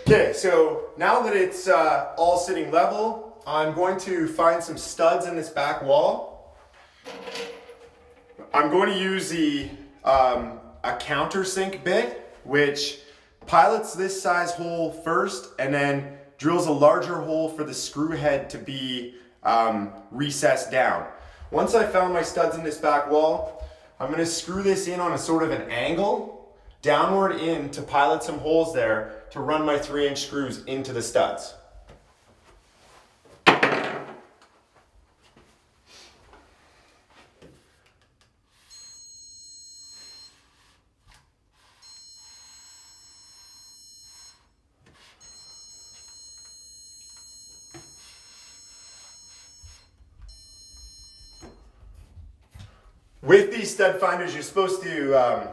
Okay, so now that it's all sitting level, I'm going to find some studs in this back wall. I'm going to use a countersink bit, which pilots this size hole first and then drills a larger hole for the screw head to be recessed down. Once I found my studs in this back wall, I'm going to screw this in on a sort of an angle downward in to pilot some holes there to run my 3-inch screws into the studs. With these stud finders, you're supposed to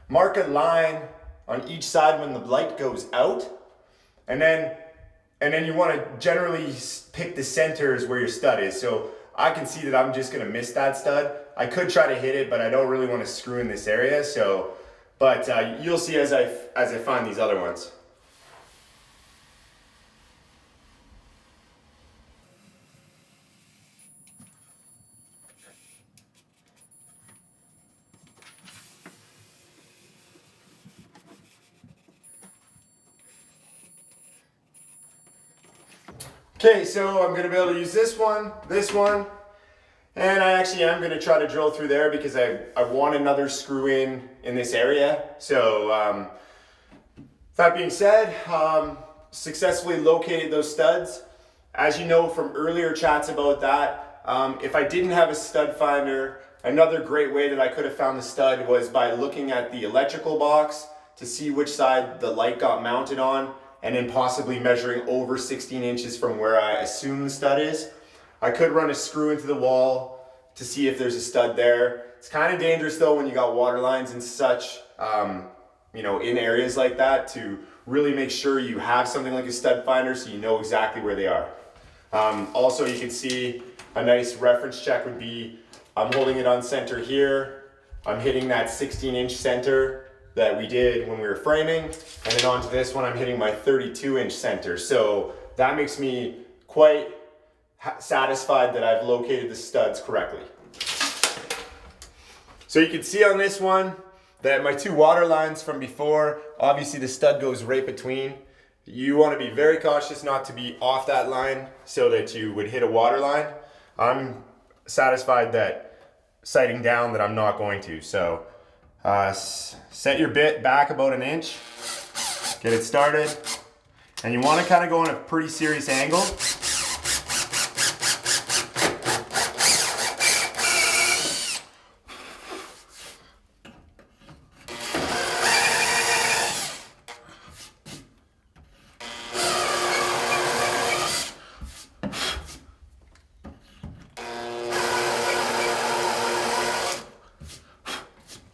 mark a line on each side when the light goes out, and then you want to generally pick the centers where your stud is. So I can see that I'm just going to miss that stud. I could try to hit it, but I don't really want to screw in this area. So, but you'll see as I find these other ones. Okay, so I'm going to be able to use this one, and I actually am going to try to drill through there because I want another screw in this area. So that being said, successfully located those studs. As you know from earlier chats about that, if I didn't have a stud finder, another great way that I could have found the stud was by looking at the electrical box to see which side the light got mounted on, and then possibly measuring over 16 inches from where I assume the stud is. I could run a screw into the wall to see if there's a stud there. It's kind of dangerous though when you got water lines and such, in areas like that, to really make sure you have something like a stud finder so you know exactly where they are. Also, you can see a nice reference check would be, I'm holding it on center here. I'm hitting that 16-inch center that we did when we were framing, and then onto this one I'm hitting my 32-inch center. So that makes me quite satisfied that I've located the studs correctly. So you can see on this one that my two water lines from before, obviously the stud goes right between. You want to be very cautious not to be off that line so that you would hit a water line. I'm satisfied that sighting down that I'm not going to. So set your bit back about an inch, get it started, and you want to kind of go in a pretty serious angle.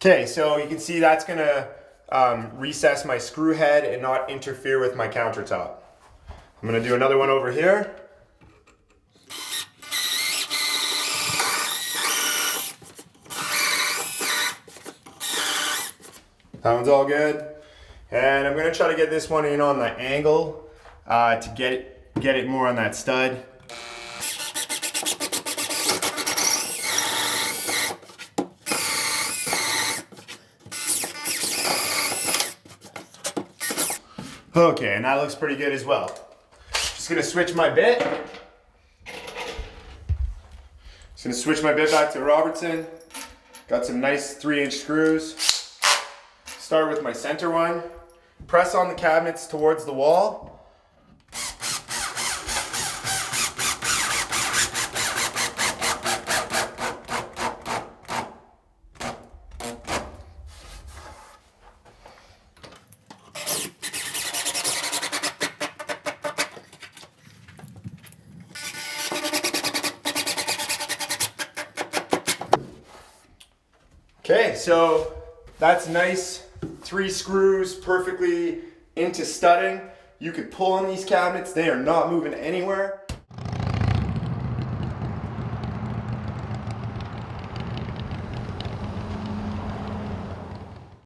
Okay, so you can see that's going to recess my screw head and not interfere with my countertop. I'm going to do another one over here. That one's all good. And I'm going to try to get this one in on the angle to get it more on that stud. Okay, and that looks pretty good as well. Just gonna switch my bit. Just gonna switch my bit back to Robertson. Got some nice 3-inch screws. Start with my center one. Press on the cabinets towards the wall. Okay, so that's nice. 3 screws perfectly into studding. You could pull on these cabinets, they are not moving anywhere.